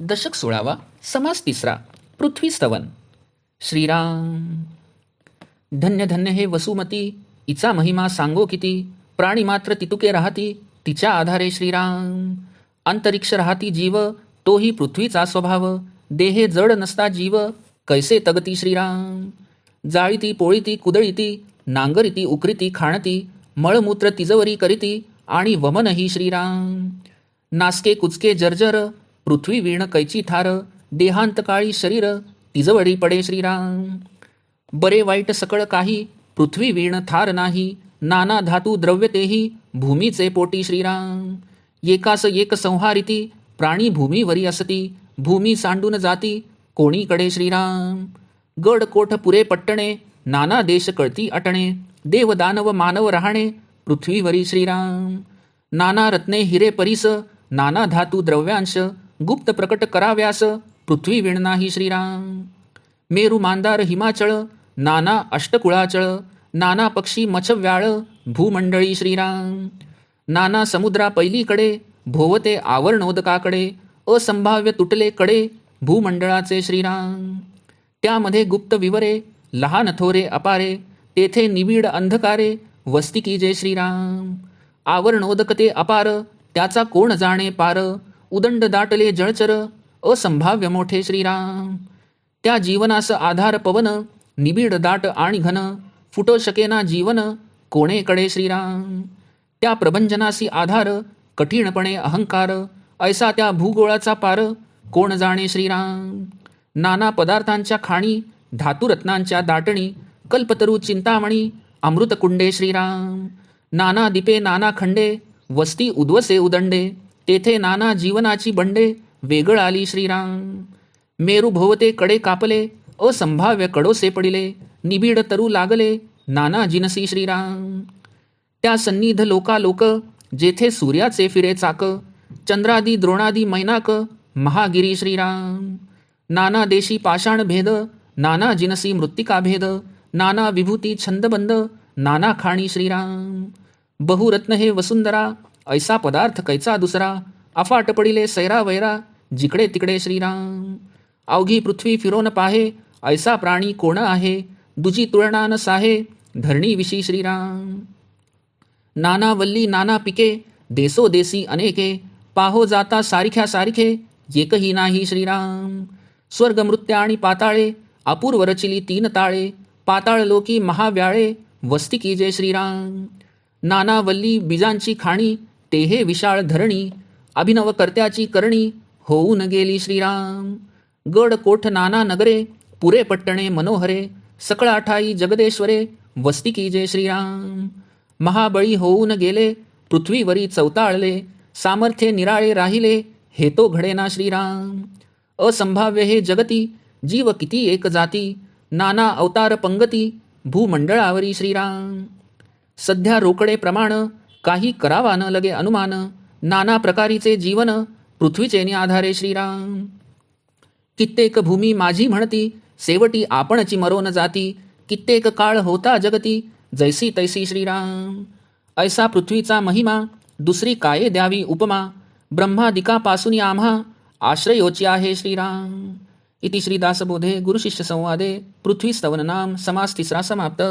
दशक 16वा, समास 3. पृथ्वी स्तवन. श्रीराम. धन्य धन्य हे वसुमती, इचा महिमा सांगो किती. प्राणी मात्र तितुके राहती, तिच्या आधारे श्रीराम. अंतरिक्ष राहती जीव, तोही पृथ्वीचा स्वभाव. देहे जड नसता जीव, कैसे तगती श्रीराम. जाळीती पोळीती कुदळीती, नांगरीती उकरीती खाणती. मळमूत्र तिजवरी करीती, आणि वमनही श्रीराम. नासके कुचके जर्जर, पृथ्वी वीण कैची थार. देहांत काळी शरीर, तिजवडी पडे श्रीराम. बरे वाईट सकळ काही, पृथ्वी वीण थार नाही. नाना धातू द्रव्य तेही, भूमीचे पोटी श्रीराम. एकास एक संहारिती, प्राणी भूमीवरी असती. भूमी सांडून जाती, कोणीकडे श्रीराम. गड कोठ पुरे पट्टणे, नाना देश कळती अटणे. देव दानव मानव राहणे, पृथ्वीवरी श्रीराम. नाना रत्ने हिरे परीस, नाना धातू द्रव्यांश. गुप्त प्रकट कराव्यास, पृथ्वी वीण नाही श्रीराम. मेरू मांदार हिमाचळ, नाना अष्टकुळाचळ. नाना पक्षी मच्छव्याळ, भूमंडळी श्रीराम. नाना समुद्रा पैलीकडे, भोवते आवरणोदकाकडे. असंभाव्य तुटले कडे, भूमंडळाचे श्रीराम. त्यामध्ये गुप्त विवरे, लहान थोरे अपारे. तेथे निबिड अंधकारे, वस्ती की जय श्रीराम. आवरणोदकते अपार, त्याचा कोण जाणे पार. उदंड दाटले जळचर, असंभाव्य मोठे श्रीराम. त्या जीवनास आधार पवन, निबिड दाट आणि घन. फुटो शकेना जीवन, कोणेकडे श्रीराम. त्या प्रभंजनासी आधार, कठीणपणे अहंकार. ऐसा त्या भूगोळाचा पार, कोण जाणे श्रीराम. नाना पदार्थांच्या खाणी, धातुरत्नांच्या दाटणी. कल्पतरू चिंतामणी, अमृतकुंडे श्रीराम. नाना दीपे नाना खंडे, वस्ती उद्वसे उदंडे. तेथे नाना जीवनाची बंडे, वेगळ आली श्रीराम. मेरू भोवते कडे कापले, असंभाव्य कडोसे पडिले. निबिड तरु लागले, नाना जिनसी श्रीराम. त्या सन्निध लोकालोक, जेथे सूर्याचे फिरे चाक. चंद्रादी द्रोणादी मैनाक, महागिरी श्रीराम. नाना देशी पाषाण भेद, नाना जिनसी मृत्तिका भेद. नाना विभूती छंदबंद, नाना खाणी श्रीराम. बहुरत्न हे वसुंधरा, ऐसा पदार्थ कैचा दुसरा. अफाट पडिले सैरा वैरा, जिकडे तिकडे श्रीराम. अवघी पृथ्वी फिरोन पाहे, ऐसा प्राणी कोण आहे. दुजी तुळना न साहे, धरणीविषयी श्रीराम. नाना वल्ली नाना पिके, देसोदेसी अनेके. पाहो जाता सारख्या सारखे, एकही नाही श्रीराम. स्वर्ग मृत्य आणि पाताळे, अपूर्व रचिली 3 ताळे. पाताळ लोकी महाव्याळे, वस्ती की जय श्रीराम. नाना वल्ली बीजांची खाणी, तेहे विशाळ धरणी. अभिनव कर्त्याची करणी, होऊन गेली श्रीराम. गड कोठ नाना नगरे, पुरे पट्टणे मनोहरे. सकळा ठाई जगदेश्वरे, वस्ती की जय श्रीराम. महाबळी होऊन गेले, पृथ्वीवरी चौताळले. सामर्थ्य निराळे राहिले, हे तो घडेना श्रीराम. असंभाव्य हे जगती, जीव किती एक जाती. नाना अवतार पंगती, भूमंडळावरी श्रीराम. सध्या रोकडे प्रमाण, काही करावा न लगे अनुमान. नाना प्रकारीचे जीवन, पृथ्वीचे आधारे श्रीराम. कित्येक भूमी माझी म्हणती, सेवटी आपणची मरोन जाती. कित्येक काळ होता जगती, जैसी तैसी श्रीराम. ऐसा पृथ्वीचा महिमा, दुसरी काय द्यावी उपमा. ब्रह्मादिकापासून आम्हा, आश्रयोची आहे श्रीराम. इति श्रीदासबोधे गुरुशिष्य संवादे पृथ्वी स्तवन नाम समास 3 समाप्त.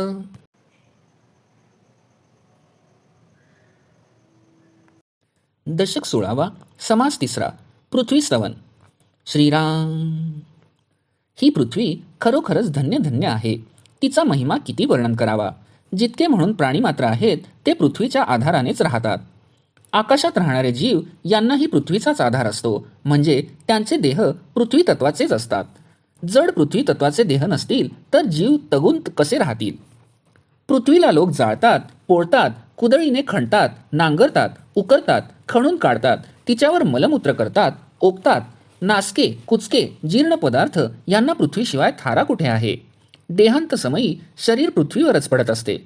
दशक 16वा, समास 3. पृथ्वी स्तवन. श्रीराम. ही पृथ्वी खरोखरच धन्य धन्य आहे. तिचा महिमा किती वर्णन करावा. जितके म्हणून प्राणी मात्र आहेत, ते पृथ्वीच्या आधारानेच राहतात. आकाशात राहणारे जीव यांनाही पृथ्वीचाच आधार असतो, म्हणजे त्यांचे देह पृथ्वी तत्वाचेच असतात. जड पृथ्वी तत्वाचे देह नसतील तर जीव तगून कसे राहतील. पृथ्वीला लोक जाळतात, पोळतात, कुदळीने खणतात, नांगरतात, उकरतात, खणून काढतात. तिच्यावर मलमूत्र करतात, ओकतात. नासके कुचके जीर्ण पदार्थ यांना पृथ्वीशिवाय थारा कुठे आहे. देहांत समयी शरीर पृथ्वीवरच पडत असते.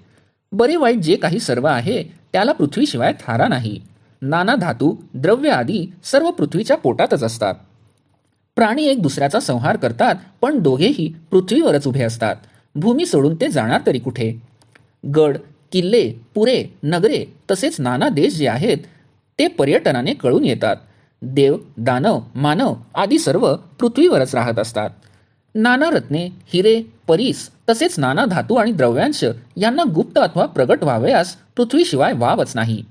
बरे वाईट जे काही सर्व आहे, त्याला पृथ्वीशिवाय थारा नाही. नाना धातू द्रव्य आदी सर्व पृथ्वीच्या पोटातच असतात. प्राणी एक दुसऱ्याचा संहार करतात, पण दोघेही पृथ्वीवरच उभे असतात. भूमी सोडून ते जाणार तरी कुठे. गड किल्ले पुरे नगरे तसेच नाना देश जे आहेत, ते पर्यटनाने कळून येतात. देव, दानव, मानव आदी सर्व पृथ्वीवरच राहत असतात. नाना रत्ने, हिरे, परीस तसेच नाना धातू आणि द्रव्यांश यांना गुप्त अथवा प्रगट व्हावयास पृथ्वीशिवाय वावच नाही.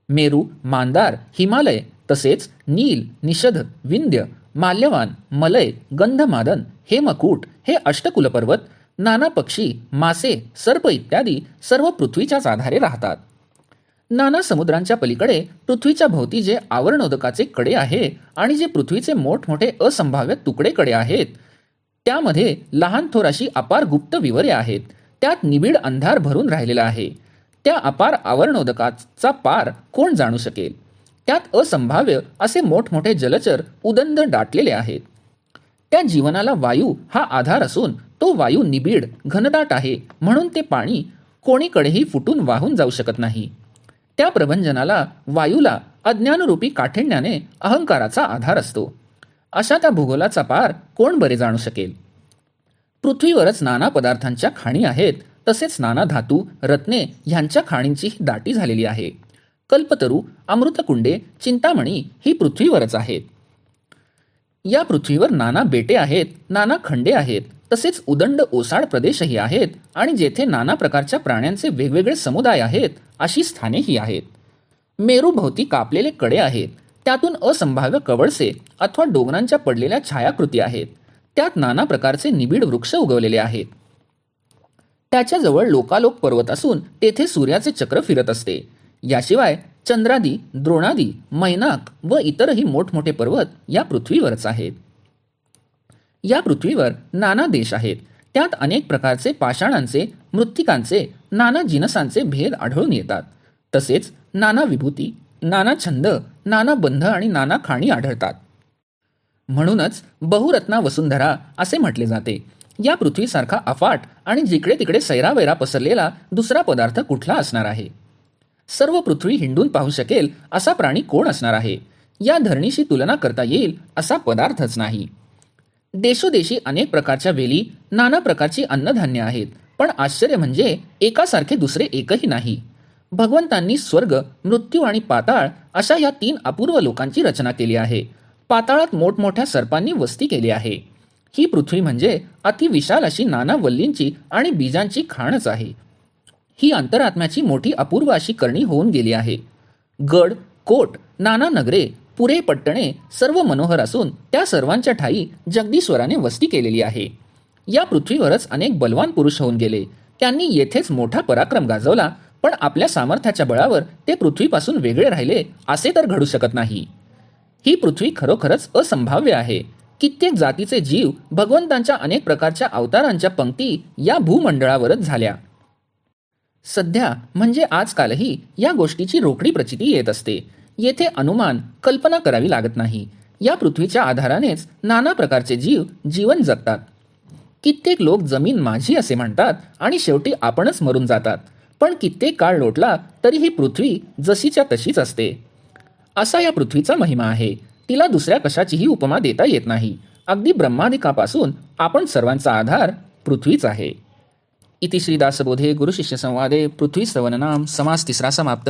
मेरू, मांदार, हिमालय तसेच नील, निषध, विंध्य, माल्यवान, मलय, गंधमादन, हेमकूट हे अष्टकुल पर्वत, नाना पक्षी, मासे, सर्प इत्यादी सर्व पृथ्वीच्याच आधारे राहतात. नाना समुद्रांच्या पलीकडे पृथ्वीच्या भोवती जे आवरणोदकाचे कडे आहे आणि जे पृथ्वीचे मोठमोठे असंभाव्य तुकडे कडे आहेत, त्यामध्ये लहान थोर अशी अपार गुप्त विवरे आहेत. त्यात निबिड अंधार भरून राहिलेला आहे. त्या अपार आवरणोदकाचा पार कोण जाणू शकेल? त्यात असंभाव्य असे मोठमोठे जलचर उदंड दाटलेले आहेत. त्या जीवनाला वायू हा आधार असून तो वायू निबिड घनदाट आहे, म्हणून ते पाणी कोणीकडेही फुटून वाहून जाऊ शकत नाही. त्या प्रभंजनाला, वायूला अज्ञानरूपी काठिण्याने अहंकाराचा आधार असतो. अशा त्या भूगोलाचा पार कोण बरे जाणू शकेल? पृथ्वीवरच नाना पदार्थांच्या खाणी आहेत, तसेच नाना धातू, रत्ने ह्यांच्या खाणींचीही दाटी झालेली आहे. कल्पतरू, अमृतकुंडे, चिंतामणी ही पृथ्वीवरच आहेत. या पृथ्वीवर नाना बेटे आहेत, नाना खंडे आहेत, तसेच उदंड ओसाड प्रदेशही आहेत आणि जेथे नाना प्रकारच्या प्राण्यांचे वेगवेगळे समुदाय आहेत अशी स्थानेही आहेत. मेरूभोवती कापलेले कडे आहेत, त्यातून असंभाव्य कवळसे अथवा डोंगरांच्या पडलेल्या छायाकृती आहेत. त्यात नाना प्रकारचे निबिड वृक्ष उगवलेले आहेत. त्याच्याजवळ लोकालोक पर्वत असून तेथे सूर्याचे चक्र फिरत असते. याशिवाय चंद्रादी, द्रोणादी, मैनाक व इतरही मोठमोठे पर्वत या पृथ्वीवरच आहेत. या पृथ्वीवर नाना देश आहेत. त्यात अनेक प्रकारचे पाषाणांचे, मृत्तिकांचे, नाना जिनसांचे भेद आढळून येतात. तसेच नाना विभूती, नाना छंद, नाना बंध आणि नाना खाणी आढळतात. म्हणूनच बहुरत्ना वसुंधरा असे म्हटले जाते. या पृथ्वीसारखा अफाट आणि जिकडे तिकडे सैरावैरा पसरलेला दुसरा पदार्थ कुठला असणार आहे? सर्व पृथ्वी हिंडून पाहू शकेल असा प्राणी कोण असणार आहे? या धरणीशी तुलना करता येईल असा पदार्थच नाही. देशोदेशी अनेक प्रकारच्या वेली, नाना प्रकारची अन्नधान्य आहेत, पण आश्चर्य म्हणजे एकासारखे दुसरे एकही नाही. भगवंतांनी स्वर्ग, मृत्यू आणि पाताळ अशा या 3 अपूर्व लोकांची रचना केली आहे. पाताळात मोठमोठ्या सर्पांनी वस्ती केली आहे. ही पृथ्वी म्हणजे अतिविशाल अशी नाना वल्लींची आणि बीजांची खाणच आहे. ही अंतरात्म्याची मोठी अपूर्व अशी करणी होऊन गेली आहे. गड, कोट, नाना नगरे, पुरे, पट्टणे सर्व मनोहर असून त्या सर्वांच्या ठाई जगदीश्वराने वस्ती केलेली आहे. या पृथ्वीवरच अनेक बलवान पुरुष होऊन गेले. त्यांनी येथेच मोठा पराक्रम गाजवला, पण आपल्या सामर्थ्याच्या बळावर ते पृथ्वीपासून वेगळे राहिले असे तर घडू शकत नाही. ही पृथ्वी खरोखरच असंभाव्य आहे. कित्येक जातीचे जीव भगवंतांच्या अनेक प्रकारच्या अवतारांच्या पंक्ती या भूमंडळावरच झाल्या. सध्या म्हणजे आजकालही या गोष्टीची रोकडी प्रचिती येत असते. येथे अनुमान, कल्पना करावी लागत नाही. या पृथ्वीच्या आधारानेच नाना प्रकारचे जीव जीवन जगतात. कित्येक लोक जमीन माझी असे म्हणतात आणि शेवटी आपणच मरून जातात. पण कित्येक काळ लोटला तरी ही पृथ्वी जशीच्या तशीच असते. असा या पृथ्वीचा महिमा आहे. तिला दुसऱ्या कशाचीही उपमा देता येत नाही. अगदी ब्रह्मादिकापासून आपण सर्वांचा आधार पृथ्वीच आहे. इति श्री दासबोधे गुरुशिष्य संवादे पृथ्वी स्तवननाम समास 3 समाप्त.